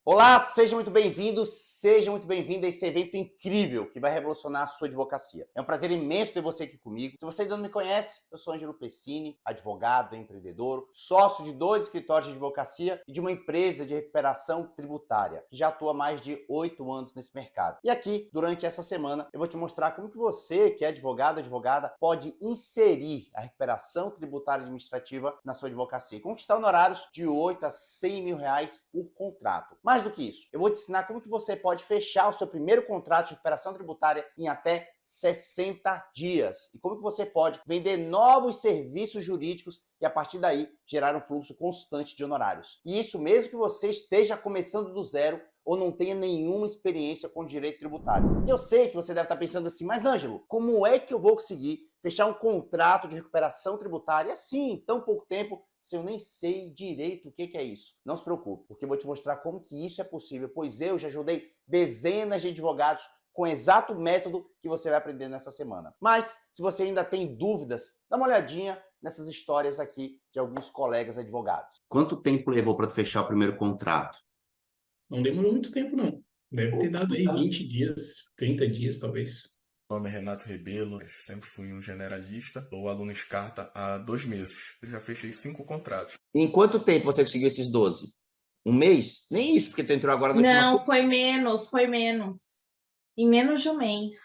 Olá, seja muito bem-vindo, seja muito bem-vinda a esse evento incrível que vai revolucionar a sua advocacia. É um prazer imenso ter você aqui comigo. Se você ainda não me conhece, eu sou Ângelo Pessini, advogado, empreendedor, sócio de 2 escritórios de advocacia e de uma empresa de recuperação tributária, que já atua há mais de 8 anos nesse mercado. E aqui, durante essa semana, eu vou te mostrar como que você, que é advogado, advogada, pode inserir a recuperação tributária administrativa na sua advocacia e conquistar honorários de 8 a 100 mil reais por contrato. Mais do que isso, eu vou te ensinar como que você pode fechar o seu primeiro contrato de recuperação tributária em até 60 dias. E como que você pode vender novos serviços jurídicos e a partir daí gerar um fluxo constante de honorários. E isso mesmo que você esteja começando do zero ou não tenha nenhuma experiência com direito tributário. Eu sei que você deve estar pensando assim, mas Ângelo, como é que eu vou conseguir fechar um contrato de recuperação tributária assim, em tão pouco tempo, se eu nem sei direito o que é isso? Não se preocupe, porque eu vou te mostrar como que isso é possível, pois eu já ajudei dezenas de advogados com o exato método que você vai aprender nessa semana. Mas, se você ainda tem dúvidas, dá uma olhadinha nessas histórias aqui de alguns colegas advogados. Quanto tempo levou para fechar o primeiro contrato? Não demorou muito tempo, não. Deve ter dado aí 20 dias, 30 dias, talvez. Meu nome é Renato Rebelo, sempre fui um generalista, sou aluno Scarta há 2 meses. Eu já fechei 5 contratos. E em quanto tempo você conseguiu esses 12? Um mês? Nem isso, porque tu entrou agora na última Não, turma. foi menos, foi menos. Em menos de um mês.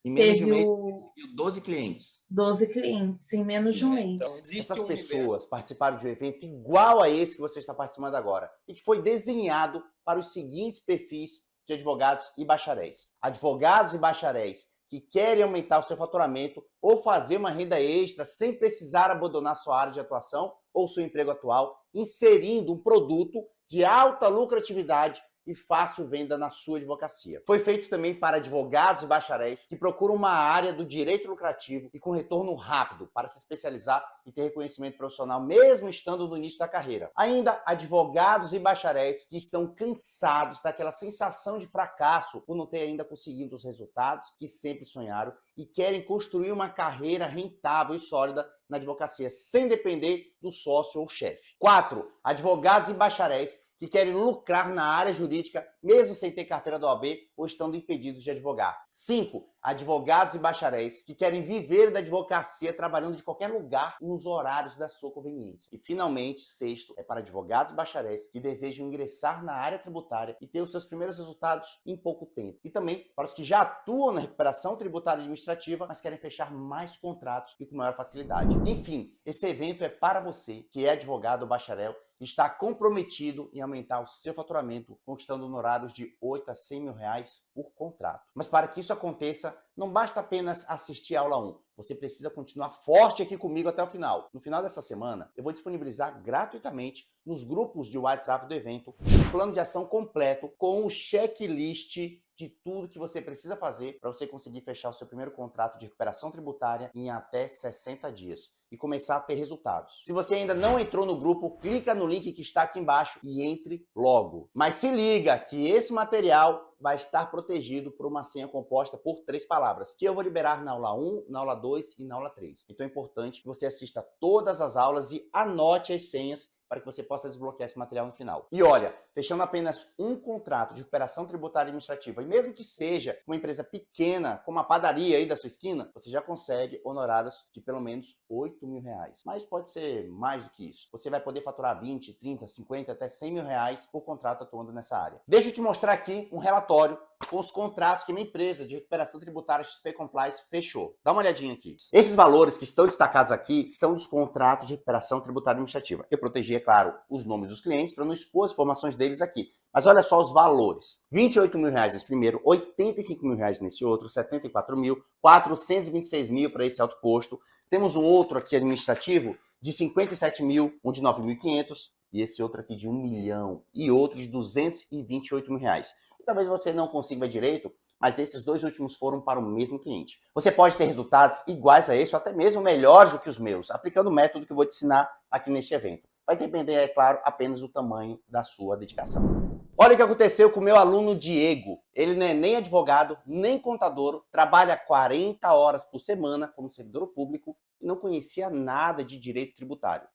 Em menos de um Teve mês, o você conseguiu 12 clientes. 12 clientes, em menos de um mês. Então, existe Essas um pessoas participaram de um evento igual a esse que você está participando agora e que foi desenhado para os seguintes perfis de advogados e bacharéis. Advogados e bacharéis que querem aumentar o seu faturamento ou fazer uma renda extra sem precisar abandonar sua área de atuação ou seu emprego atual, inserindo um produto de alta lucratividade e fácil venda na sua advocacia. Foi feito também para advogados e bacharéis que procuram uma área do direito lucrativo e com retorno rápido para se especializar e ter reconhecimento profissional mesmo estando no início da carreira. Ainda advogados e bacharéis que estão cansados daquela sensação de fracasso por não ter ainda conseguido os resultados que sempre sonharam e querem construir uma carreira rentável e sólida na advocacia sem depender do sócio ou chefe. 4. Advogados e bacharéis que querem lucrar na área jurídica, mesmo sem ter carteira da OAB ou estando impedidos de advogar. 5. Advogados e bacharéis que querem viver da advocacia trabalhando de qualquer lugar e nos horários da sua conveniência. E, finalmente, 6. É para advogados e bacharéis que desejam ingressar na área tributária e ter os seus primeiros resultados em pouco tempo. E também para os que já atuam na recuperação tributária administrativa, mas querem fechar mais contratos e com maior facilidade. Enfim, esse evento é para você que é advogado ou bacharel e está comprometido em aumentar o seu faturamento, conquistando honorários de 8 a 100 mil reais por contrato. Mas para que isso aconteça, não basta apenas assistir a aula 1. Você precisa continuar forte aqui comigo até o final. No final dessa semana, eu vou disponibilizar gratuitamente nos grupos de WhatsApp do evento um plano de ação completo com o checklist de tudo que você precisa fazer para você conseguir fechar o seu primeiro contrato de recuperação tributária em até 60 dias e começar a ter resultados. Se você ainda não entrou no grupo, clica no link que está aqui embaixo e entre logo. Mas se liga que esse material vai estar protegido por uma senha composta por 3 palavras, que eu vou liberar na aula 1, na aula 2 e na aula 3. Então é importante que você assista todas as aulas e anote as senhas para que você possa desbloquear esse material no final. E olha, fechando apenas um contrato de recuperação tributária administrativa, e mesmo que seja uma empresa pequena, como a padaria aí da sua esquina, você já consegue honorários de pelo menos 8 mil reais. Mas pode ser mais do que isso. Você vai poder faturar 20, 30, 50, até 100 mil reais por contrato atuando nessa área. Deixa eu te mostrar aqui um relatório com os contratos que minha empresa de recuperação tributária XP Compliance fechou. Dá uma olhadinha aqui. Esses valores que estão destacados aqui são dos contratos de recuperação tributária administrativa. Eu protegi, é claro, os nomes dos clientes para não expor as informações deles aqui. Mas olha só os valores. 28 mil reais nesse primeiro, 85 mil reais nesse outro, 74 mil, 426 mil para esse alto posto. Temos um outro aqui administrativo de 57 mil, um de 9.500 e esse outro aqui de 1 milhão e outro de 228 mil reais. Talvez você não consiga direito, mas esses 2 últimos foram para o mesmo cliente. Você pode ter resultados iguais a esse, ou até mesmo melhores do que os meus, aplicando o método que eu vou te ensinar aqui neste evento. Vai depender, é claro, apenas do tamanho da sua dedicação. Olha o que aconteceu com o meu aluno Diego. Ele não é nem advogado, nem contador, trabalha 40 horas por semana como servidor público e não conhecia nada de direito tributário.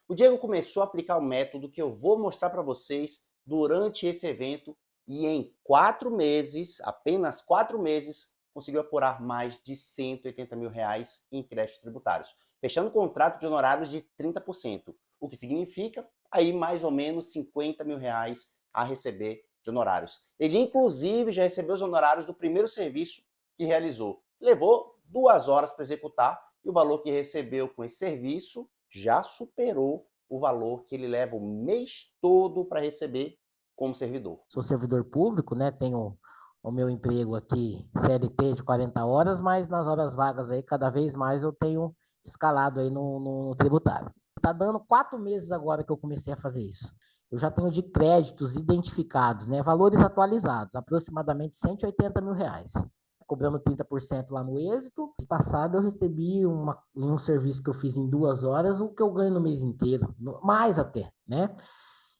O Diego começou a aplicar o método que eu vou mostrar para vocês durante esse evento e em 4 meses, apenas 4 meses, conseguiu apurar mais de R$ 180 mil em créditos tributários, fechando um contrato de honorários de 30%, o que significa aí mais ou menos R$ 50 mil a receber de honorários. Ele, inclusive, já recebeu os honorários do primeiro serviço que realizou. Levou 2 horas para executar e o valor que recebeu com esse serviço já superou o valor que ele leva o mês todo para receber como servidor. Sou servidor público, né? Tenho o meu emprego aqui, CLT de 40 horas, mas nas horas vagas aí, cada vez mais eu tenho escalado aí no tributário. Tá dando 4 meses agora que eu comecei a fazer isso. Eu já tenho de créditos identificados, né? Valores atualizados, aproximadamente R$ 180 mil. Cobrando 30% lá no êxito. Mês passado eu recebi um serviço que eu fiz em 2 horas, o que eu ganho no mês inteiro, mais até, né?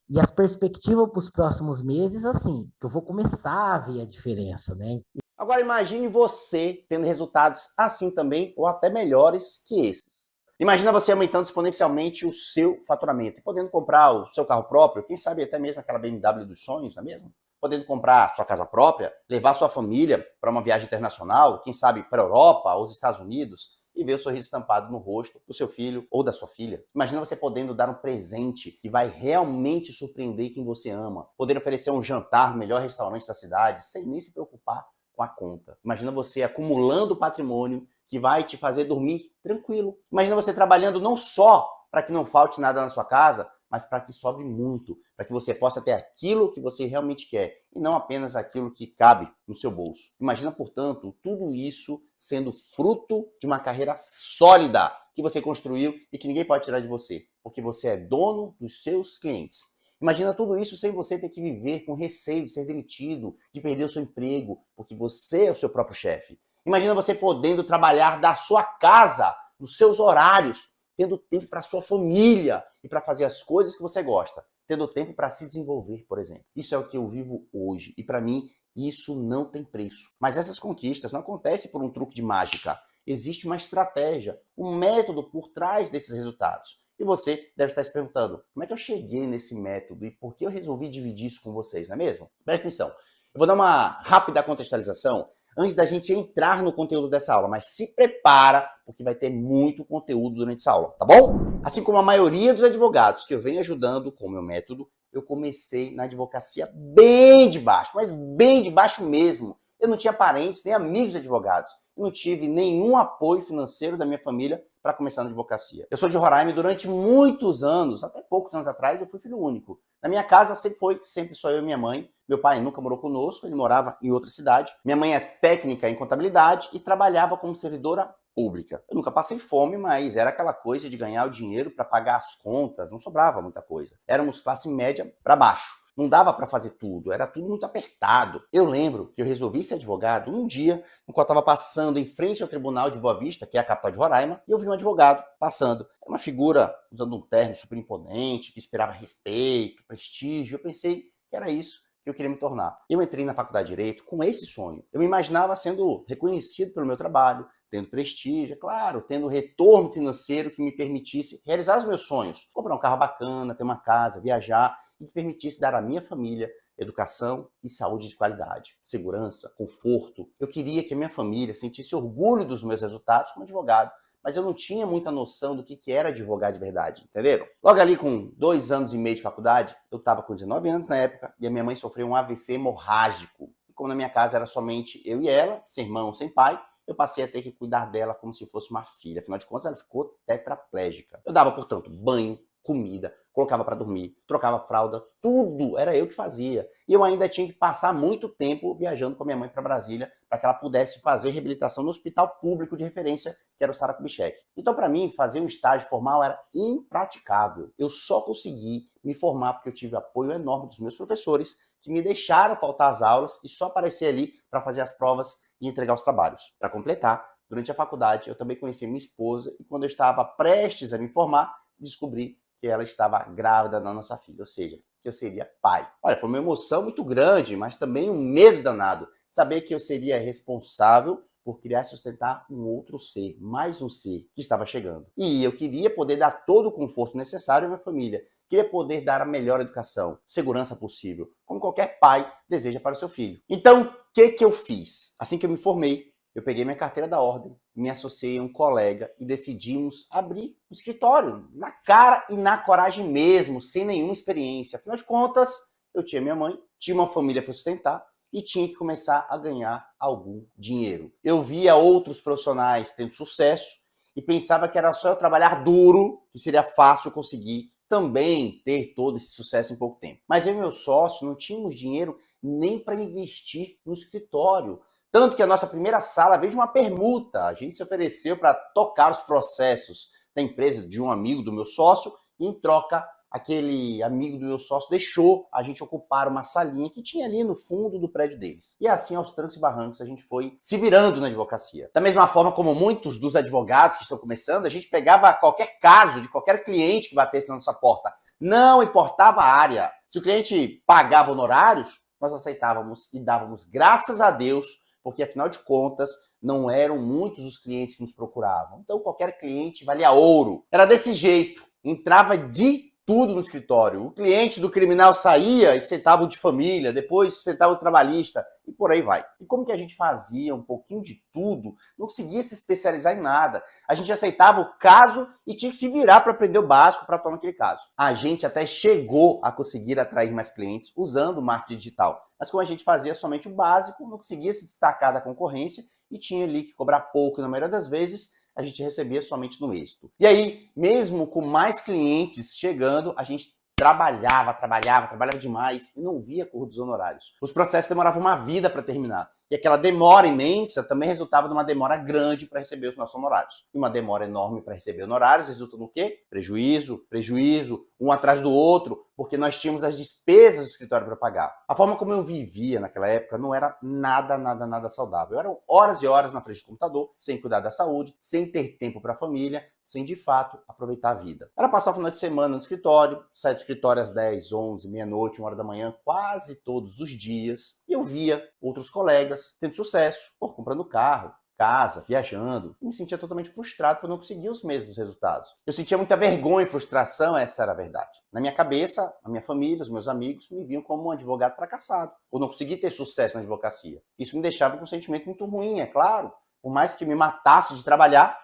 E as perspectivas para os próximos meses, assim, que eu vou começar a ver a diferença, né? Agora imagine você tendo resultados assim também, ou até melhores que esses. Imagina você aumentando exponencialmente o seu faturamento e podendo comprar o seu carro próprio, quem sabe até mesmo aquela BMW dos sonhos, não é mesmo? Podendo comprar sua casa própria, levar sua família para uma viagem internacional, quem sabe para a Europa ou os Estados Unidos, e ver o sorriso estampado no rosto do seu filho ou da sua filha. Imagina você podendo dar um presente que vai realmente surpreender quem você ama, poder oferecer um jantar no melhor restaurante da cidade, sem nem se preocupar com a conta. Imagina você acumulando patrimônio que vai te fazer dormir tranquilo. Imagina você trabalhando não só para que não falte nada na sua casa, mas para que sobre muito, para que você possa ter aquilo que você realmente quer e não apenas aquilo que cabe no seu bolso. Imagina, portanto, tudo isso sendo fruto de uma carreira sólida que você construiu e que ninguém pode tirar de você, porque você é dono dos seus clientes. Imagina tudo isso sem você ter que viver com receio de ser demitido, de perder o seu emprego, porque você é o seu próprio chefe. Imagina você podendo trabalhar da sua casa, nos seus horários, tendo tempo para sua família e para fazer as coisas que você gosta, tendo tempo para se desenvolver, por exemplo. Isso é o que eu vivo hoje e para mim isso não tem preço. Mas essas conquistas não acontecem por um truque de mágica. Existe uma estratégia, um método por trás desses resultados. E você deve estar se perguntando, como é que eu cheguei nesse método e por que eu resolvi dividir isso com vocês, não é mesmo? Presta atenção. Eu vou dar uma rápida contextualização antes da gente entrar no conteúdo dessa aula, mas se prepara, porque vai ter muito conteúdo durante essa aula, tá bom? Assim como a maioria dos advogados que eu venho ajudando com o meu método, eu comecei na advocacia bem de baixo, mas bem de baixo mesmo. Eu não tinha parentes, nem amigos advogados. Eu não tive nenhum apoio financeiro da minha família para começar na advocacia. Eu sou de Roraima e durante muitos anos, até poucos anos atrás, eu fui filho único. Na minha casa sempre só eu e minha mãe. Meu pai nunca morou conosco, ele morava em outra cidade. Minha mãe é técnica em contabilidade e trabalhava como servidora pública. Eu nunca passei fome, mas era aquela coisa de ganhar o dinheiro para pagar as contas, não sobrava muita coisa. Éramos classe média para baixo. Não dava para fazer tudo, era tudo muito apertado. Eu lembro que eu resolvi ser advogado um dia, no qual eu estava passando em frente ao Tribunal de Boa Vista, que é a capital de Roraima, e eu vi um advogado passando. Era uma figura usando um terno super imponente, que esperava respeito, prestígio. Eu pensei que era isso que eu queria me tornar. Eu entrei na faculdade de Direito com esse sonho. Eu me imaginava sendo reconhecido pelo meu trabalho, tendo prestígio, é claro, tendo retorno financeiro que me permitisse realizar os meus sonhos. Comprar um carro bacana, ter uma casa, viajar e que permitisse dar à minha família educação e saúde de qualidade, segurança, conforto. Eu queria que a minha família sentisse orgulho dos meus resultados como advogado, mas eu não tinha muita noção do que era advogar de verdade, entenderam? Logo ali com 2 anos e meio de faculdade, eu estava com 19 anos na época e a minha mãe sofreu um AVC hemorrágico. E como na minha casa era somente eu e ela, sem irmão, sem pai, eu passei a ter que cuidar dela como se fosse uma filha. Afinal de contas, ela ficou tetraplégica. Eu dava, portanto, banho, comida, colocava para dormir, trocava fralda, tudo era eu que fazia. E eu ainda tinha que passar muito tempo viajando com a minha mãe para Brasília para que ela pudesse fazer reabilitação no hospital público de referência, que era o Sara Kubitschek. Então, para mim, fazer um estágio formal era impraticável. Eu só consegui me formar porque eu tive apoio enorme dos meus professores, que me deixaram faltar às aulas e só aparecer ali para fazer as provas e entregar os trabalhos. Para completar, durante a faculdade, eu também conheci minha esposa e quando eu estava prestes a me formar, descobri que ela estava grávida da nossa filha, ou seja, que eu seria pai. Olha, foi uma emoção muito grande, mas também um medo danado. Saber que eu seria responsável por criar e sustentar um outro ser, mais um ser que estava chegando. E eu queria poder dar todo o conforto necessário à minha família, queria poder dar a melhor educação, segurança possível, como qualquer pai deseja para o seu filho. Então, o que eu fiz? Assim que eu me formei, eu peguei minha carteira da ordem, me associei a um colega e decidimos abrir um escritório, na cara e na coragem mesmo, sem nenhuma experiência. Afinal de contas, eu tinha minha mãe, tinha uma família para sustentar e tinha que começar a ganhar algum dinheiro. Eu via outros profissionais tendo sucesso e pensava que era só eu trabalhar duro, que seria fácil conseguir também ter todo esse sucesso em pouco tempo. Mas eu e meu sócio não tínhamos dinheiro nem para investir no escritório. Tanto que a nossa primeira sala veio de uma permuta. A gente se ofereceu para tocar os processos da empresa de um amigo do meu sócio e, em troca, aquele amigo do meu sócio deixou a gente ocupar uma salinha que tinha ali no fundo do prédio deles. E assim, aos trancos e barrancos, a gente foi se virando na advocacia. Da mesma forma como muitos dos advogados que estão começando, a gente pegava qualquer caso de qualquer cliente que batesse na nossa porta. Não importava a área. Se o cliente pagava honorários, nós aceitávamos e dávamos graças a Deus, porque afinal de contas não eram muitos os clientes que nos procuravam. Então qualquer cliente valia ouro. Era desse jeito, entrava de tudo no escritório. O cliente do criminal saía e sentava o de família, depois sentava o trabalhista e por aí vai. E como que a gente fazia um pouquinho de tudo, não conseguia se especializar em nada. A gente aceitava o caso e tinha que se virar para aprender o básico para atuar naquele caso. A gente até chegou a conseguir atrair mais clientes usando o marketing digital. Mas como a gente fazia somente o básico, não conseguia se destacar da concorrência e tinha ali que cobrar pouco na maioria das vezes, a gente recebia somente no êxito. E aí, mesmo com mais clientes chegando, a gente trabalhava demais e não via cor dos honorários. Os processos demoravam uma vida para terminar. E aquela demora imensa também resultava de uma demora grande para receber os nossos honorários. E uma demora enorme para receber honorários resulta no quê? Prejuízo, um atrás do outro, porque nós tínhamos as despesas do escritório para pagar. A forma como eu vivia naquela época não era nada saudável. Eram horas e horas na frente do computador, sem cuidar da saúde, sem ter tempo para a família, sem de fato aproveitar a vida. Era passar o final de semana no escritório, sair do escritório às 10, 11, meia-noite, 1 hora da manhã, quase todos os dias. E eu via outros colegas tendo sucesso, comprando carro, casa, viajando. E me sentia totalmente frustrado por não conseguir os mesmos resultados. Eu sentia muita vergonha e frustração, essa era a verdade. Na minha cabeça, a minha família, os meus amigos me viam como um advogado fracassado, por não conseguir ter sucesso na advocacia. Isso me deixava com um sentimento muito ruim, é claro. Por mais que me matasse de trabalhar,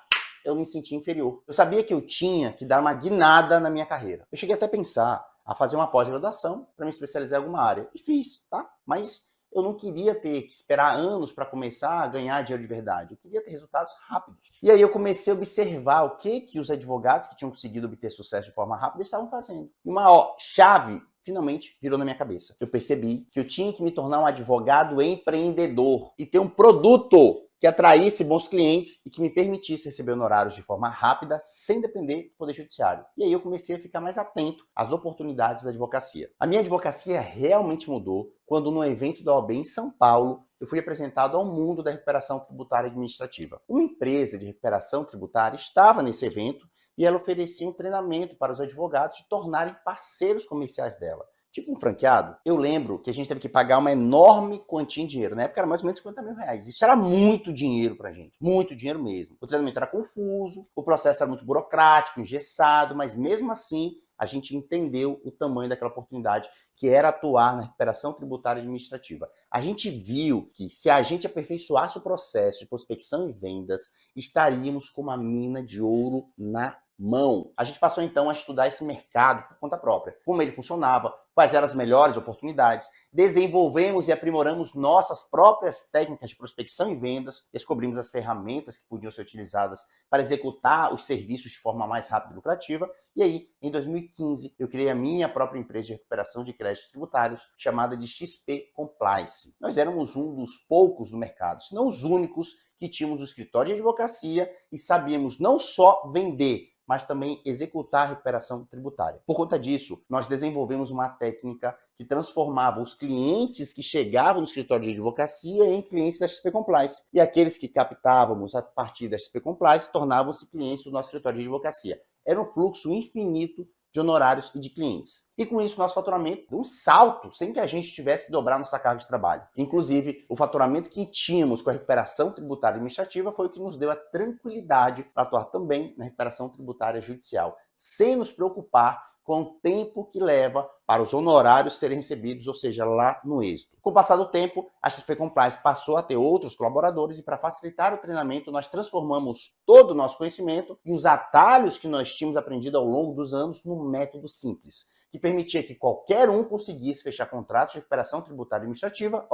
eu me sentia inferior. Eu sabia que eu tinha que dar uma guinada na minha carreira. Eu cheguei até a pensar a fazer uma pós-graduação para me especializar em alguma área. E fiz, tá? Mas eu não queria ter que esperar anos para começar a ganhar dinheiro de verdade. Eu queria ter resultados rápidos. E aí eu comecei a observar o que os advogados que tinham conseguido obter sucesso de forma rápida estavam fazendo. E uma chave finalmente virou na minha cabeça. Eu percebi que eu tinha que me tornar um advogado empreendedor e ter um produto que atraísse bons clientes e que me permitisse receber honorários de forma rápida, sem depender do Poder Judiciário. E aí eu comecei a ficar mais atento às oportunidades da advocacia. A minha advocacia realmente mudou quando, no evento da OAB em São Paulo, eu fui apresentado ao mundo da recuperação tributária administrativa. Uma empresa de recuperação tributária estava nesse evento e ela oferecia um treinamento para os advogados se tornarem parceiros comerciais dela. Tipo um franqueado. Eu lembro que a gente teve que pagar uma enorme quantia em dinheiro. Na época era mais ou menos 50 mil reais. Isso era muito dinheiro pra gente. Muito dinheiro mesmo. O treinamento era confuso, o processo era muito burocrático, engessado, mas mesmo assim a gente entendeu o tamanho daquela oportunidade que era atuar na recuperação tributária administrativa. A gente viu que se a gente aperfeiçoasse o processo de prospecção e vendas, estaríamos com uma mina de ouro na mão. A gente passou então a estudar esse mercado por conta própria, como ele funcionava, quais eram as melhores oportunidades, desenvolvemos e aprimoramos nossas próprias técnicas de prospecção e vendas, descobrimos as ferramentas que podiam ser utilizadas para executar os serviços de forma mais rápida e lucrativa, e aí, em 2015, eu criei a minha própria empresa de recuperação de créditos tributários, chamada de XP Compliance. Nós éramos um dos poucos no mercado, se não os únicos, que tínhamos um escritório de advocacia e sabíamos não só vender, mas também executar a recuperação tributária. Por conta disso, nós desenvolvemos uma técnica que transformava os clientes que chegavam no escritório de advocacia em clientes da XP Compliance. E aqueles que captávamos a partir da XP Compliance tornavam-se clientes do nosso escritório de advocacia. Era um fluxo infinito de honorários e de clientes. E com isso, nosso faturamento deu um salto, sem que a gente tivesse que dobrar nossa carga de trabalho. Inclusive, o faturamento que tínhamos com a recuperação tributária administrativa foi o que nos deu a tranquilidade para atuar também na recuperação tributária judicial, sem nos preocupar com o tempo que leva para os honorários serem recebidos, ou seja, lá no êxito. Com o passar do tempo, a XP Compliance passou a ter outros colaboradores e para facilitar o treinamento, nós transformamos todo o nosso conhecimento e os atalhos que nós tínhamos aprendido ao longo dos anos num método simples, que permitia que qualquer um conseguisse fechar contratos de recuperação tributária administrativa,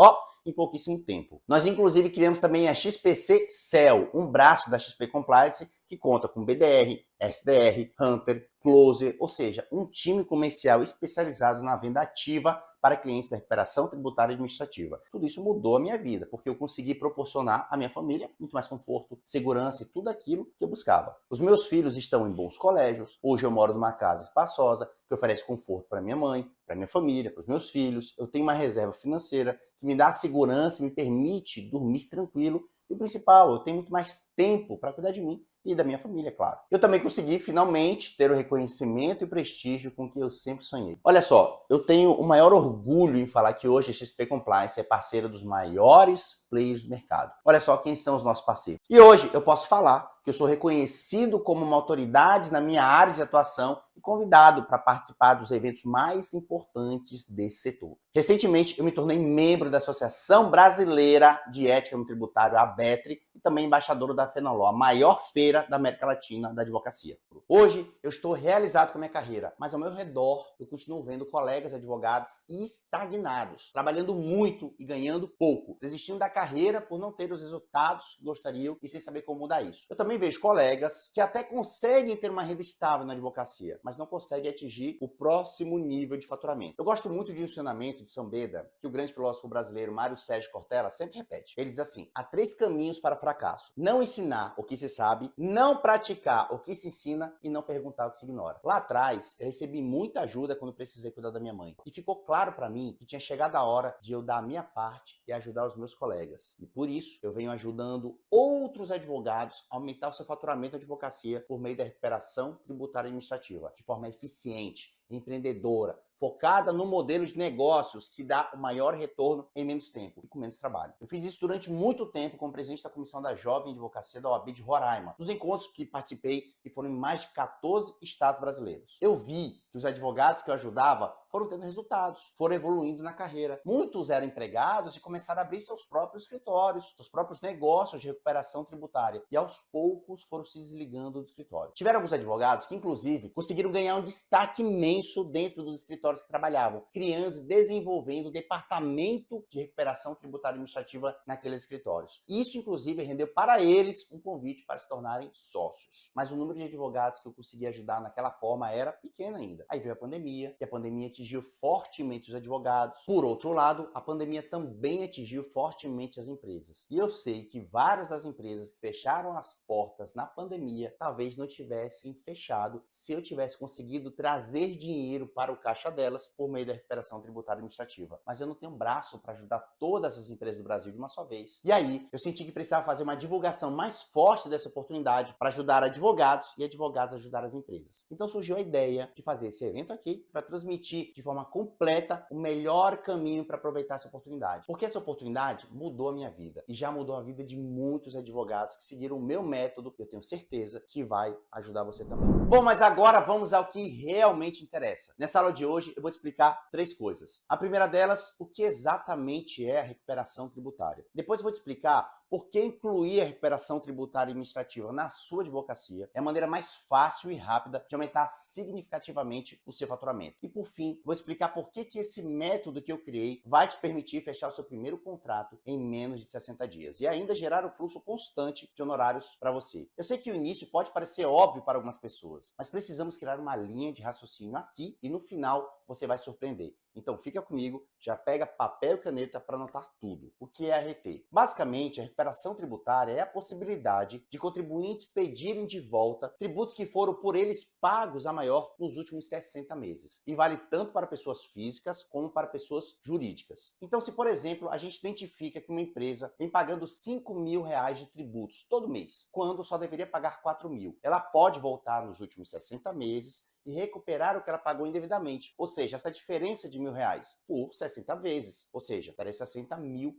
em pouquíssimo tempo. Nós, inclusive, criamos também a XPC Cell, um braço da XP Compliance que conta com BDR, SDR, Hunter, Closer, ou seja, um time comercial especializado na venda ativa para clientes da recuperação tributária administrativa. Tudo isso mudou a minha vida, porque eu consegui proporcionar à minha família muito mais conforto, segurança e tudo aquilo que eu buscava. Os meus filhos estão em bons colégios, hoje eu moro numa casa espaçosa, que oferece conforto para minha mãe, para minha família, para os meus filhos. Eu tenho uma reserva financeira que me dá segurança e me permite dormir tranquilo. E o principal, eu tenho muito mais tempo para cuidar de mim e da minha família, claro. Eu também consegui, finalmente, ter o reconhecimento e prestígio com que eu sempre sonhei. Olha só, eu tenho o maior orgulho em falar que hoje a XP Compliance é parceira dos maiores players do mercado. Olha só quem são os nossos parceiros. E hoje eu posso falar que eu sou reconhecido como uma autoridade na minha área de atuação e convidado para participar dos eventos mais importantes desse setor. Recentemente, eu me tornei membro da Associação Brasileira de Ética no Tributário, a ABETRE, e também embaixador da FENALO, a maior feira da América Latina da advocacia. Hoje, eu estou realizado com a minha carreira, mas ao meu redor, eu continuo vendo colegas advogados estagnados, trabalhando muito e ganhando pouco, desistindo da carreira por não ter os resultados que gostariam e sem saber como mudar isso. Eu também vejo colegas que até conseguem ter uma renda estável na advocacia, mas não conseguem atingir o próximo nível de faturamento. Eu gosto muito de um ensinamento de São Beda, que o grande filósofo brasileiro Mário Sérgio Cortella sempre repete. Ele diz assim: há 3 caminhos para o fracasso: não ensinar o que se sabe, não praticar o que se ensina e não perguntar o que se ignora. Lá atrás, eu recebi muita ajuda quando precisei cuidar da minha mãe. E ficou claro para mim que tinha chegado a hora de eu dar a minha parte e ajudar os meus colegas. E por isso, eu venho ajudando outros advogados a aumentar o seu faturamento de advocacia por meio da recuperação tributária administrativa, de forma eficiente, empreendedora, focada no modelo de negócios que dá o maior retorno em menos tempo e com menos trabalho. Eu fiz isso durante muito tempo como presidente da Comissão da Jovem Advocacia da OAB de Roraima, nos encontros que participei e foram em mais de 14 estados brasileiros. Eu vi que os advogados que eu ajudava foram tendo resultados, foram evoluindo na carreira. Muitos eram empregados e começaram a abrir seus próprios escritórios, seus próprios negócios de recuperação tributária e aos poucos foram se desligando do escritório. Tiveram alguns advogados que, inclusive, conseguiram ganhar um destaque imenso dentro dos escritórios que trabalhavam, criando e desenvolvendo o departamento de recuperação tributária administrativa naqueles escritórios. Isso, inclusive, rendeu para eles um convite para se tornarem sócios. Mas o número de advogados que eu consegui ajudar naquela forma era pequeno ainda. Aí veio a pandemia, e a pandemia atingiu fortemente os advogados. Por outro lado, a pandemia também atingiu fortemente as empresas. E eu sei que várias das empresas que fecharam as portas na pandemia talvez não tivessem fechado se eu tivesse conseguido trazer dinheiro para o caixa delas por meio da recuperação tributária administrativa. Mas eu não tenho braço para ajudar todas as empresas do Brasil de uma só vez. E aí, eu senti que precisava fazer uma divulgação mais forte dessa oportunidade para ajudar advogados e advogados a ajudar as empresas. Então surgiu a ideia de fazer esse evento aqui para transmitir de forma completa o melhor caminho para aproveitar essa oportunidade. Porque essa oportunidade mudou a minha vida e já mudou a vida de muitos advogados que seguiram o meu método, que eu tenho certeza que vai ajudar você também. Bom, mas agora vamos ao que realmente interessa. Nessa aula de hoje eu vou te explicar 3 coisas. A primeira delas, o que exatamente é a recuperação tributária. Depois eu vou te explicar por que incluir a recuperação tributária administrativa na sua advocacia é a maneira mais fácil e rápida de aumentar significativamente o seu faturamento. E por fim, vou explicar por que esse método que eu criei vai te permitir fechar o seu primeiro contrato em menos de 60 dias e ainda gerar um fluxo constante de honorários para você. Eu sei que o início pode parecer óbvio para algumas pessoas, mas precisamos criar uma linha de raciocínio aqui e no final você vai se surpreender. Então fica comigo, já pega papel e caneta para anotar tudo. O que é RT? Basicamente, a recuperação tributária é a possibilidade de contribuintes pedirem de volta tributos que foram por eles pagos a maior nos últimos 60 meses. E vale tanto para pessoas físicas como para pessoas jurídicas. Então, se por exemplo, a gente identifica que uma empresa vem pagando R$5.000 de tributos todo mês, quando só deveria pagar R$4.000, ela pode voltar nos últimos 60 meses e recuperar o que ela pagou indevidamente, ou seja, essa diferença de R$1.000 por 60 vezes, ou seja, daria R$60.000.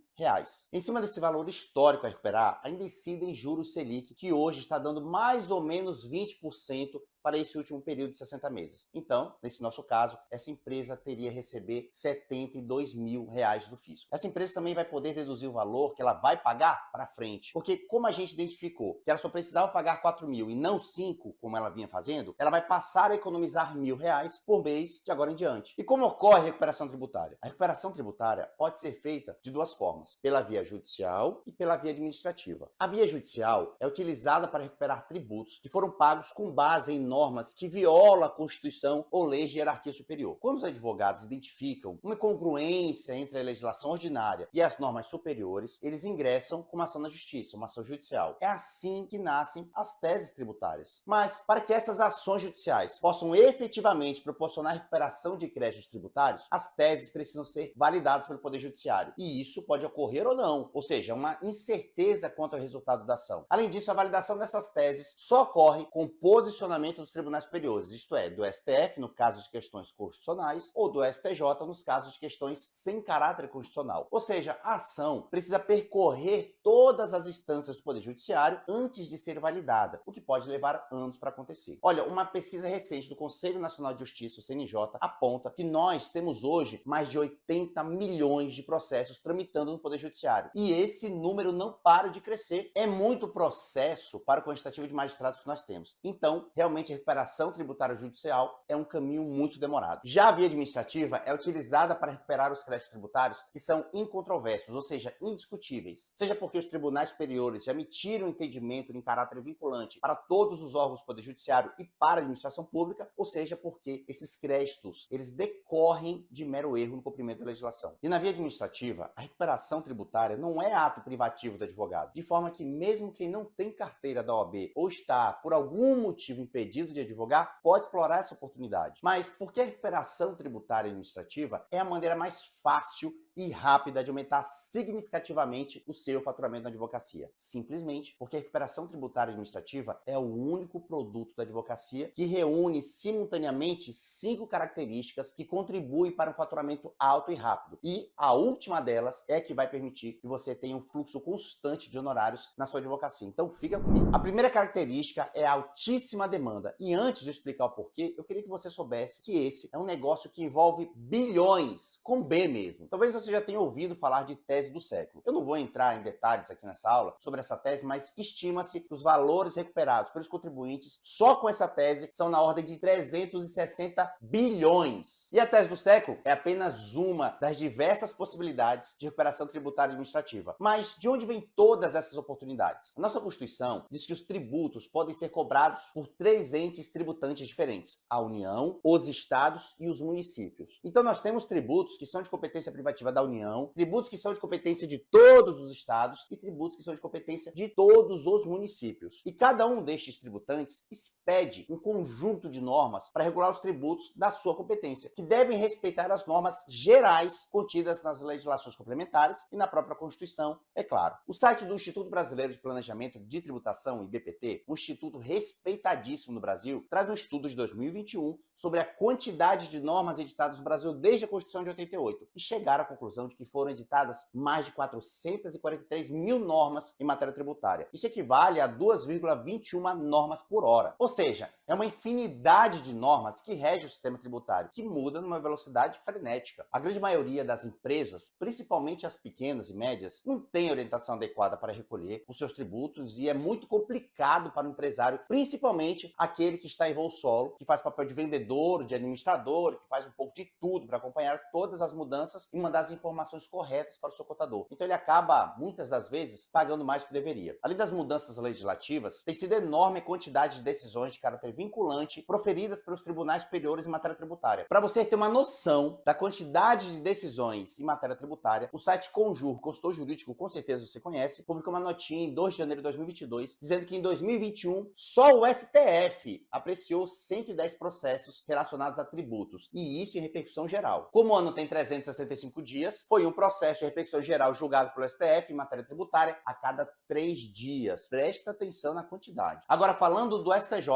Em cima desse valor histórico a recuperar, ainda incidem juros Selic, que hoje está dando mais ou menos 20% para esse último período de 60 meses. Então, nesse nosso caso, essa empresa teria a receber R$ 72 mil do fisco. Essa empresa também vai poder deduzir o valor que ela vai pagar para frente, porque como a gente identificou que ela só precisava pagar 4 mil e não 5, como ela vinha fazendo, ela vai passar a economizar R$ 1.000 por mês de agora em diante. E como ocorre a recuperação tributária? A recuperação tributária pode ser feita de duas formas, pela via judicial e pela via administrativa. A via judicial é utilizada para recuperar tributos que foram pagos com base em normas que violam a Constituição ou leis de hierarquia superior. Quando os advogados identificam uma incongruência entre a legislação ordinária e as normas superiores, eles ingressam com uma ação na justiça, uma ação judicial. É assim que nascem as teses tributárias. Mas, para que essas ações judiciais possam efetivamente proporcionar recuperação de créditos tributários, as teses precisam ser validadas pelo Poder Judiciário. E isso pode ocorrer ou não, ou seja, uma incerteza quanto ao resultado da ação. Além disso, a validação dessas teses só ocorre com posicionamento dos tribunais superiores, isto é, do STF, no caso de questões constitucionais, ou do STJ, nos casos de questões sem caráter constitucional. Ou seja, a ação precisa percorrer todas as instâncias do Poder Judiciário antes de ser validada, o que pode levar anos para acontecer. Olha, uma pesquisa recente do Conselho Nacional de Justiça, o CNJ, aponta que nós temos hoje mais de 80 milhões de processos tramitando no Poder Judiciário. E esse número não para de crescer. É muito processo para o quantitativo de magistrados que nós temos. Então, realmente, a recuperação tributária judicial é um caminho muito demorado. Já a via administrativa é utilizada para recuperar os créditos tributários que são incontroversos, ou seja, indiscutíveis. Seja porque os tribunais superiores já emitiram entendimento em caráter vinculante para todos os órgãos do Poder Judiciário e para a administração pública, ou seja porque esses créditos, eles decorrem de mero erro no cumprimento da legislação. E na via administrativa, a recuperação tributária não é ato privativo do advogado, de forma que mesmo quem não tem carteira da OAB ou está, por algum motivo, impedido de advogar, pode explorar essa oportunidade. Mas porque a recuperação tributária administrativa é a maneira mais fácil e rápida de aumentar significativamente o seu faturamento na advocacia. Simplesmente porque a recuperação tributária administrativa é o único produto da advocacia que reúne simultaneamente 5 características que contribuem para um faturamento alto e rápido. E a última delas é que vai permitir que você tenha um fluxo constante de honorários na sua advocacia. Então fica comigo. A primeira característica é a altíssima demanda. E antes de explicar o porquê, eu queria que você soubesse que esse é um negócio que envolve bilhões, com B mesmo. Talvez você já tenha ouvido falar de tese do século. Eu não vou entrar em detalhes aqui nessa aula sobre essa tese, mas estima-se que os valores recuperados pelos contribuintes só com essa tese são na ordem de 360 bilhões. E a tese do século é apenas uma das diversas possibilidades de recuperação tributária administrativa. Mas de onde vêm todas essas oportunidades? A nossa Constituição diz que os tributos podem ser cobrados por 3 entes tributantes diferentes: a União, os estados e os municípios. Então nós temos tributos que são de competência privativa da União, tributos que são de competência de todos os estados e tributos que são de competência de todos os municípios. E cada um destes tributantes expede um conjunto de normas para regular os tributos da sua competência, que devem respeitar as normas gerais contidas nas legislações complementares e na própria Constituição, é claro. O site do Instituto Brasileiro de Planejamento de Tributação, IBPT, um instituto respeitadíssimo no Brasil, traz um estudo de 2021 sobre a quantidade de normas editadas no Brasil desde a Constituição de 88 e chegaram à conclusão de que foram editadas mais de 443 mil normas em matéria tributária. Isso equivale a 2,21 normas por hora. Ou seja, é uma infinidade de normas que rege o sistema tributário, que muda numa velocidade frenética. A grande maioria das empresas, principalmente as pequenas e médias, não tem orientação adequada para recolher os seus tributos e é muito complicado para o empresário, principalmente aquele que está em voo solo, que faz papel de vendedor, de administrador, que faz um pouco de tudo para acompanhar todas as mudanças e mandar as informações corretas para o seu contador. Então ele acaba, muitas das vezes, pagando mais do que deveria. Além das mudanças legislativas, tem sido enorme a quantidade de decisões de caráter vinculante proferidas pelos tribunais superiores em matéria tributária. Para você ter uma noção da quantidade de decisões em matéria tributária, o site Conjur, consultor jurídico, com certeza você conhece, publicou uma notinha em 2 de janeiro de 2022, dizendo que em 2021, só o STF apreciou 110 processos relacionados a tributos, e isso em repercussão geral. Como o ano tem 365 dias, foi um processo de repercussão geral julgado pelo STF em matéria tributária a cada 3 dias. Presta atenção na quantidade. Agora, falando do STJ,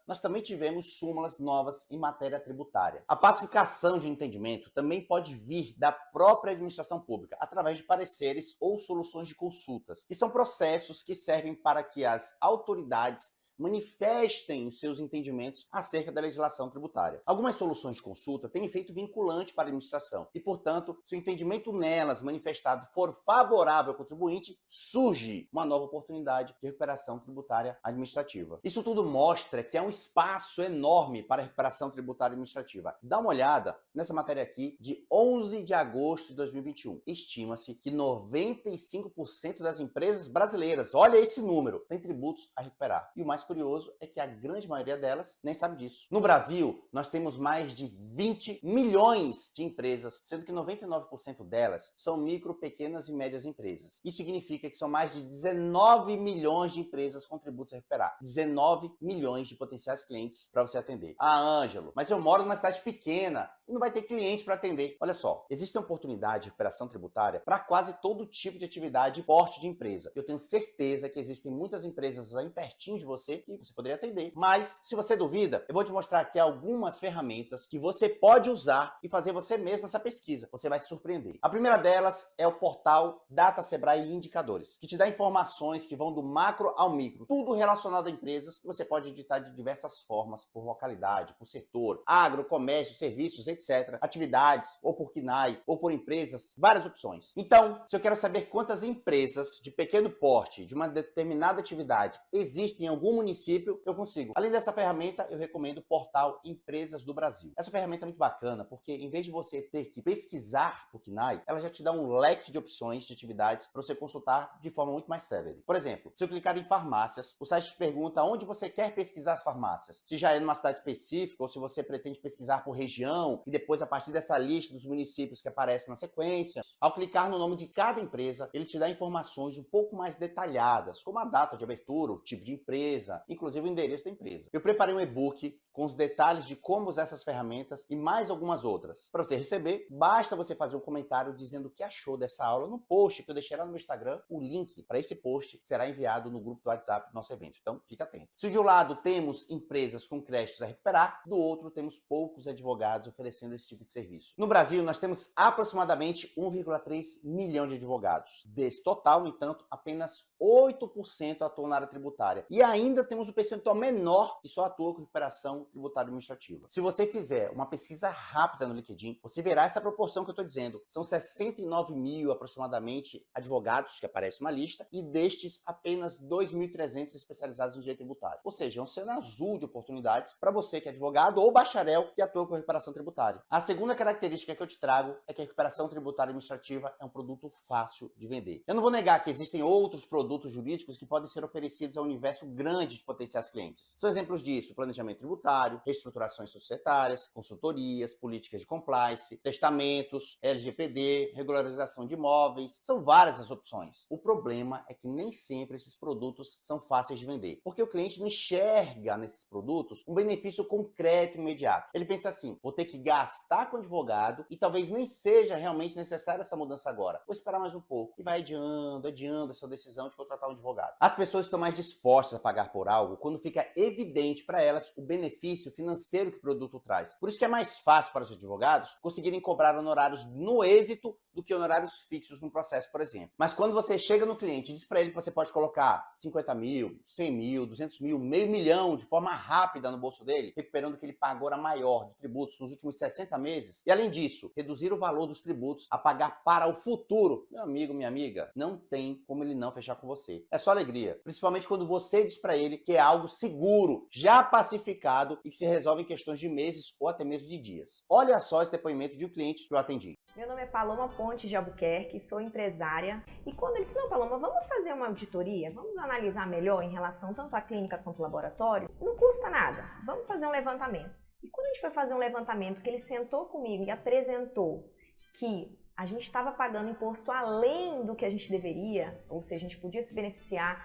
nós também tivemos súmulas novas em matéria tributária. A pacificação de entendimento também pode vir da própria administração pública, através de pareceres ou soluções de consultas, que são processos que servem para que as autoridades manifestem os seus entendimentos acerca da legislação tributária. Algumas soluções de consulta têm efeito vinculante para a administração e, portanto, se o entendimento nelas manifestado for favorável ao contribuinte, surge uma nova oportunidade de recuperação tributária administrativa. Isso tudo mostra que há um espaço enorme para a recuperação tributária administrativa. Dá uma olhada nessa matéria aqui de 11 de agosto de 2021. Estima-se que 95% das empresas brasileiras, olha esse número, tem tributos a recuperar. E o mais curioso é que a grande maioria delas nem sabe disso. No Brasil, nós temos mais de 20 milhões de empresas, sendo que 99% delas são micro, pequenas e médias empresas. Isso significa que são mais de 19 milhões de empresas com tributos a recuperar. 19 milhões de potenciais clientes para você atender. Ah, Ângelo, mas eu moro numa cidade pequena e não vai ter cliente para atender. Olha só, existe uma oportunidade de recuperação tributária para quase todo tipo de atividade e porte de empresa. Eu tenho certeza que existem muitas empresas aí pertinho de você que você poderia atender. Mas, se você duvida, eu vou te mostrar aqui algumas ferramentas que você pode usar e fazer você mesmo essa pesquisa. Você vai se surpreender. A primeira delas é o portal Data Sebrae Indicadores, que te dá informações que vão do macro ao micro, tudo relacionado a empresas que você pode editar de diversas formas, por localidade, por setor, agro, comércio, serviços, etc. Atividades, ou por KNAI, ou por empresas, várias opções. Então, se eu quero saber quantas empresas de pequeno porte, de uma determinada atividade, existem em algum município, eu consigo. Além dessa ferramenta, eu recomendo o portal Empresas do Brasil. Essa ferramenta é muito bacana, porque em vez de você ter que pesquisar por KNAI, ela já te dá um leque de opções de atividades para você consultar de forma muito mais célere. Por exemplo, se eu clicar em farmácias, o site te pergunta onde você quer pesquisar as farmácias. Se já é numa cidade específica ou se você pretende pesquisar por região e depois a partir dessa lista dos municípios que aparece na sequência. Ao clicar no nome de cada empresa, ele te dá informações um pouco mais detalhadas, como a data de abertura, o tipo de empresa, inclusive o endereço da empresa. Eu preparei um e-book com os detalhes de como usar essas ferramentas e mais algumas outras. Para você receber, basta você fazer um comentário dizendo o que achou dessa aula no post que eu deixei lá no meu Instagram. O link para esse post será enviado no grupo do WhatsApp do nosso evento. Então, fica atento. Se de um lado temos empresas com créditos a recuperar, do outro temos poucos advogados oferecendo esse tipo de serviço. No Brasil, nós temos aproximadamente 1,3 milhão de advogados. Desse total, no entanto, apenas 8% atuam na área tributária. E ainda temos um percentual menor que só atua com recuperação tributária administrativa. Se você fizer uma pesquisa rápida no LinkedIn, você verá essa proporção que eu estou dizendo. São 69 mil aproximadamente advogados que aparecem numa lista e destes apenas 2.300 especializados em direito tributário. Ou seja, é um oceano azul de oportunidades para você que é advogado ou bacharel que atua com recuperação tributária. A segunda característica que eu te trago é que a recuperação tributária administrativa é um produto fácil de vender. Eu não vou negar que existem outros produtos jurídicos que podem ser oferecidos a um universo grande de potenciais clientes. São exemplos disso: planejamento tributário, reestruturações societárias, consultorias, políticas de compliance, testamentos, LGPD, regularização de imóveis. São várias as opções. O problema é que nem sempre esses produtos são fáceis de vender, porque o cliente não enxerga nesses produtos um benefício concreto e imediato. Ele pensa assim: vou ter que gastar com advogado e talvez nem seja realmente necessária essa mudança agora. Vou esperar mais um pouco. E vai adiando a sua decisão de contratar um advogado. As pessoas estão mais dispostas a pagar por algo quando fica evidente para elas o benefício financeiro que o produto traz. Por isso que é mais fácil para os advogados conseguirem cobrar honorários no êxito do que honorários fixos no processo, por exemplo. Mas quando você chega no cliente e diz para ele que você pode colocar 50 mil, 100 mil, 200 mil, meio milhão de forma rápida no bolso dele, recuperando o que ele pagou a maior de tributos nos últimos 60 meses, e além disso, reduzir o valor dos tributos a pagar para o futuro, meu amigo, minha amiga, não tem como ele não fechar com você. É só alegria, principalmente quando você diz para ele que é algo seguro, já pacificado e que se resolve em questões de meses ou até mesmo de dias. Olha só esse depoimento de um cliente que eu atendi. Meu nome é Paloma Pontes de Albuquerque, sou empresária. E quando ele disse: não, Paloma, vamos fazer uma auditoria? Vamos analisar melhor em relação tanto à clínica quanto ao laboratório? Não custa nada, vamos fazer um levantamento. E quando a gente foi fazer um levantamento, que ele sentou comigo e apresentou que a gente estava pagando imposto além do que a gente deveria, ou seja, a gente podia se beneficiar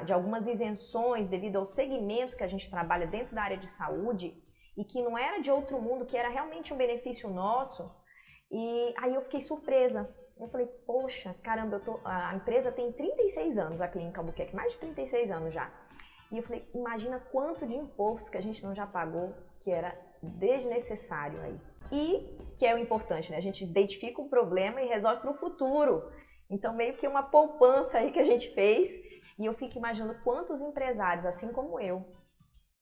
de algumas isenções devido ao segmento que a gente trabalha dentro da área de saúde, e que não era de outro mundo, que era realmente um benefício nosso. E aí eu fiquei surpresa. Eu falei: poxa, caramba, a empresa tem 36 anos, a Clínica Albuquerque, mais de 36 anos já. E eu falei: imagina quanto de imposto que a gente não já pagou, que era desnecessário aí. E que é o importante, né? A gente identifica o problema e resolve para o futuro. Então, meio que uma poupança aí que a gente fez, E eu fico imaginando quantos empresários, assim como eu,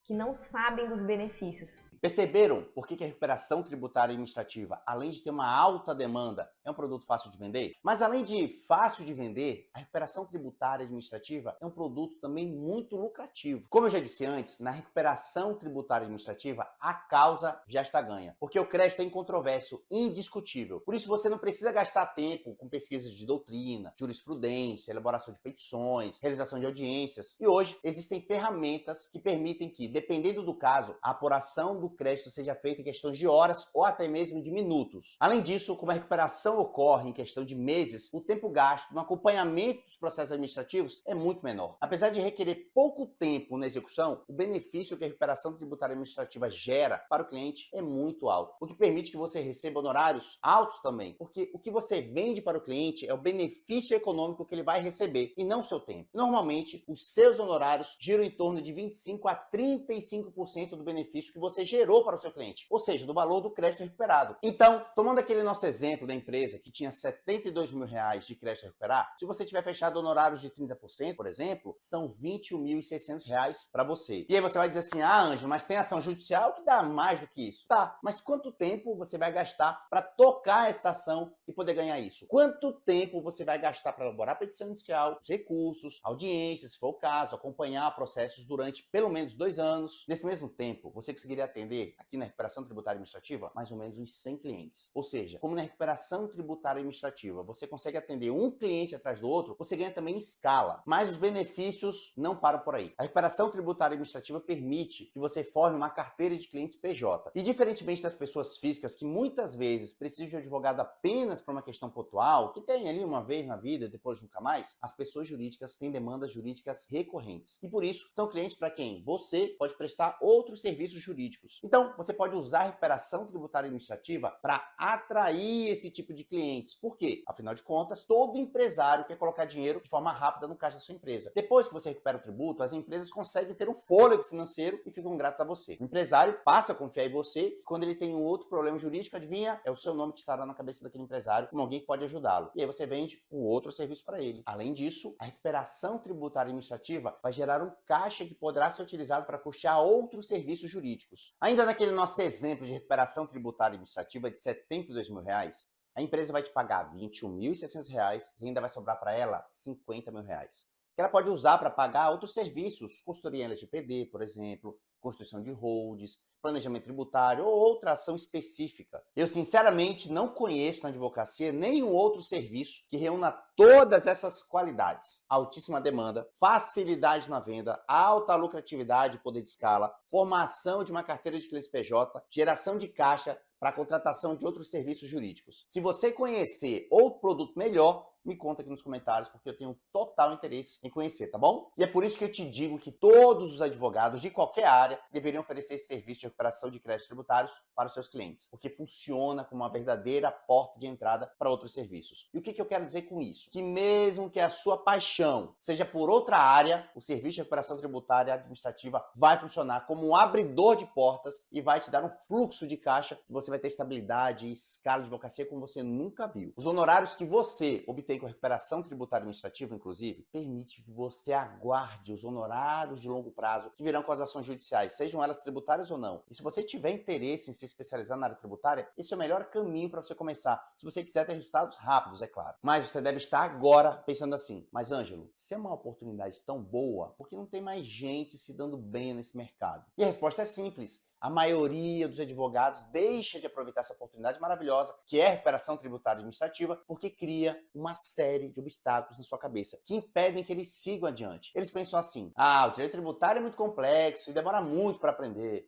que não sabem dos benefícios. Perceberam por que a recuperação tributária administrativa, além de ter uma alta demanda, é um produto fácil de vender? Mas além de fácil de vender, a recuperação tributária administrativa é um produto também muito lucrativo. Como eu já disse antes, na recuperação tributária administrativa, a causa já está ganha, porque o crédito é incontroverso, indiscutível. Por isso você não precisa gastar tempo com pesquisas de doutrina, jurisprudência, elaboração de petições, realização de audiências. E hoje existem ferramentas que permitem que, dependendo do caso, a apuração do crédito seja feita em questões de horas ou até mesmo de minutos. Além disso, como a recuperação ocorre em questão de meses, o tempo gasto no acompanhamento dos processos administrativos é muito menor. Apesar de requerer pouco tempo na execução, o benefício que a recuperação tributária administrativa gera para o cliente é muito alto, o que permite que você receba honorários altos também, porque o que você vende para o cliente é o benefício econômico que ele vai receber e não o seu tempo. Normalmente, os seus honorários giram em torno de 25% a 35% do benefício que você gerou para o seu cliente, ou seja, do valor do crédito recuperado. Então, tomando aquele nosso exemplo da empresa que tinha R$72 mil de crédito a recuperar, se você tiver fechado honorários de 30%, por exemplo, são R$21.600 para você. E aí você vai dizer assim, Ângelo, mas tem ação judicial que dá mais do que isso. Tá, mas quanto tempo você vai gastar para tocar essa ação e poder ganhar isso? Quanto tempo você vai gastar para elaborar a petição inicial, os recursos, audiências, se for o caso, acompanhar processos durante pelo menos 2 anos? Nesse mesmo tempo, você conseguiria atender aqui na recuperação tributária administrativa mais ou menos uns 100 clientes. Ou seja, como na recuperação tributária administrativa você consegue atender um cliente atrás do outro, você ganha também em escala. Mas os benefícios não param por aí. A recuperação tributária administrativa permite que você forme uma carteira de clientes PJ. E diferentemente das pessoas físicas que muitas vezes precisam de um advogado apenas para uma questão pontual, que tem ali uma vez na vida e depois nunca mais, as pessoas jurídicas têm demandas jurídicas recorrentes. E por isso, são clientes para quem você pode prestar outros serviços jurídicos. Então, você pode usar a recuperação tributária administrativa para atrair esse tipo de clientes. Por quê? Afinal de contas, todo empresário quer colocar dinheiro de forma rápida no caixa da sua empresa. Depois que você recupera o tributo, as empresas conseguem ter um fôlego financeiro e ficam gratas a você. O empresário passa a confiar em você e quando ele tem um outro problema jurídico, adivinha? É o seu nome que estará na cabeça daquele empresário como alguém que pode ajudá-lo. E aí você vende um outro serviço para ele. Além disso, a recuperação tributária administrativa vai gerar um caixa que poderá ser utilizado para custear outros serviços jurídicos. Ainda naquele nosso exemplo de recuperação tributária administrativa de R$72 mil, a empresa vai te pagar R$21.600 e ainda vai sobrar para ela R$50 mil, que ela pode usar para pagar outros serviços, consultoria em LGPD, por exemplo, constituição de holds, planejamento tributário ou outra ação específica. Eu, sinceramente, não conheço na advocacia nenhum outro serviço que reúna todas essas qualidades. Altíssima demanda, facilidade na venda, alta lucratividade e poder de escala, formação de uma carteira de clientes PJ, geração de caixa para a contratação de outros serviços jurídicos. Se você conhecer outro produto melhor, me conta aqui nos comentários, porque eu tenho total interesse em conhecer, tá bom? E é por isso que eu te digo que todos os advogados de qualquer área deveriam oferecer esse serviço de recuperação de créditos tributários para os seus clientes, porque funciona como uma verdadeira porta de entrada para outros serviços. E o que eu quero dizer com isso? Que mesmo que a sua paixão seja por outra área, o serviço de recuperação tributária administrativa vai funcionar como um abridor de portas e vai te dar um fluxo de caixa. Você vai ter estabilidade e escala de advocacia como você nunca viu. Os honorários que você obtém com a recuperação tributária administrativa, inclusive, permite que você aguarde os honorários de longo prazo que virão com as ações judiciais, sejam elas tributárias ou não. E se você tiver interesse em se especializar na área tributária, esse é o melhor caminho para você começar, se você quiser ter resultados rápidos, é claro. Mas você deve estar agora pensando assim, mas Ângelo, se é uma oportunidade tão boa, por que não tem mais gente se dando bem nesse mercado? E a resposta é simples. A maioria dos advogados deixa de aproveitar essa oportunidade maravilhosa, que é a recuperação tributária administrativa, porque cria uma série de obstáculos na sua cabeça, que impedem que eles sigam adiante. Eles pensam assim, o direito tributário é muito complexo e demora muito para aprender.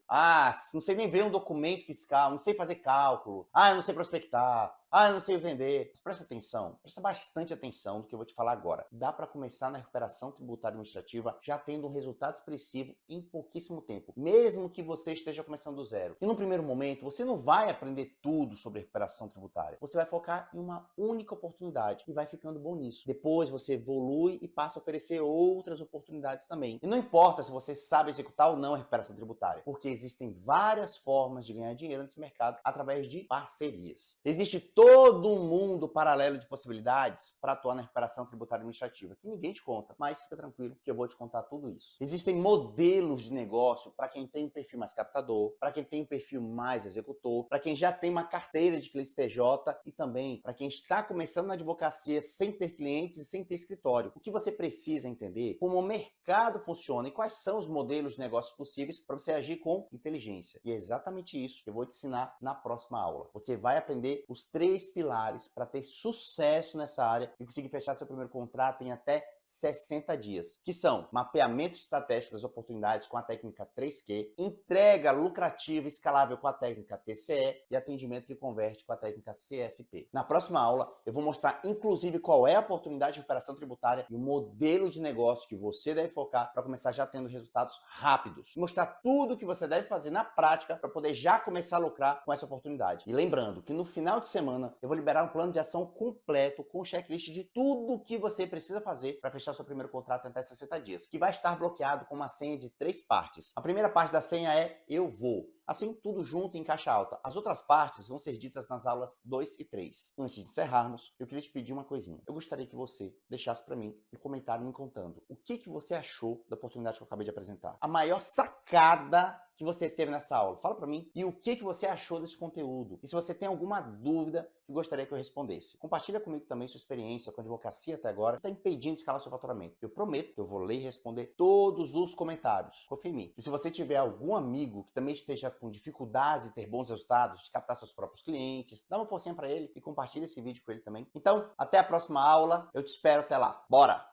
Não sei nem ver um documento fiscal, não sei fazer cálculo. Eu não sei prospectar. Eu não sei vender. Mas presta atenção, presta bastante atenção no que eu vou te falar agora. Dá para começar na recuperação tributária administrativa já tendo um resultado expressivo em pouquíssimo tempo, mesmo que você esteja começando do zero. E no primeiro momento, você não vai aprender tudo sobre recuperação tributária. Você vai focar em uma única oportunidade e vai ficando bom nisso. Depois você evolui e passa a oferecer outras oportunidades também. E não importa se você sabe executar ou não a recuperação tributária, porque existem várias formas de ganhar dinheiro nesse mercado através de parcerias. Existe todo um mundo paralelo de possibilidades para atuar na recuperação tributária administrativa, que ninguém te conta, mas fica tranquilo que eu vou te contar tudo isso. Existem modelos de negócio para quem tem um perfil mais captador, para quem tem um perfil mais executor, para quem já tem uma carteira de clientes PJ e também para quem está começando na advocacia sem ter clientes e sem ter escritório. O que você precisa entender como o mercado funciona e quais são os modelos de negócio possíveis para você agir com inteligência. E é exatamente isso que eu vou te ensinar na próxima aula. Você vai aprender os 3 pilares para ter sucesso nessa área e conseguir fechar seu primeiro contrato em até 60 dias, que são mapeamento estratégico das oportunidades com a técnica 3Q, entrega lucrativa e escalável com a técnica TCE e atendimento que converte com a técnica CSP. Na próxima aula, eu vou mostrar inclusive qual é a oportunidade de recuperação tributária e o modelo de negócio que você deve focar para começar já tendo resultados rápidos. Mostrar tudo o que você deve fazer na prática para poder já começar a lucrar com essa oportunidade. E lembrando que no final de semana eu vou liberar um plano de ação completo com checklist de tudo o que você precisa fazer para fechar seu primeiro contrato em até 60 dias, que vai estar bloqueado com uma senha de 3 partes. A primeira parte da senha é eu vou. Assim, tudo junto em caixa alta. As outras partes vão ser ditas nas aulas 2 e 3. Antes de encerrarmos, eu queria te pedir uma coisinha. Eu gostaria que você deixasse para mim um comentário me contando o que você achou da oportunidade que eu acabei de apresentar. A maior sacada que você teve nessa aula. Fala para mim. E o que você achou desse conteúdo? E se você tem alguma dúvida que gostaria que eu respondesse. Compartilha comigo também sua experiência com a advocacia até agora, que está impedindo de escalar seu faturamento. Eu prometo que eu vou ler e responder todos os comentários. Confia em mim. E se você tiver algum amigo que também esteja com dificuldades em ter bons resultados, de captar seus próprios clientes, dá uma forcinha para ele e compartilha esse vídeo com ele também. Então, até a próxima aula. Eu te espero até lá. Bora!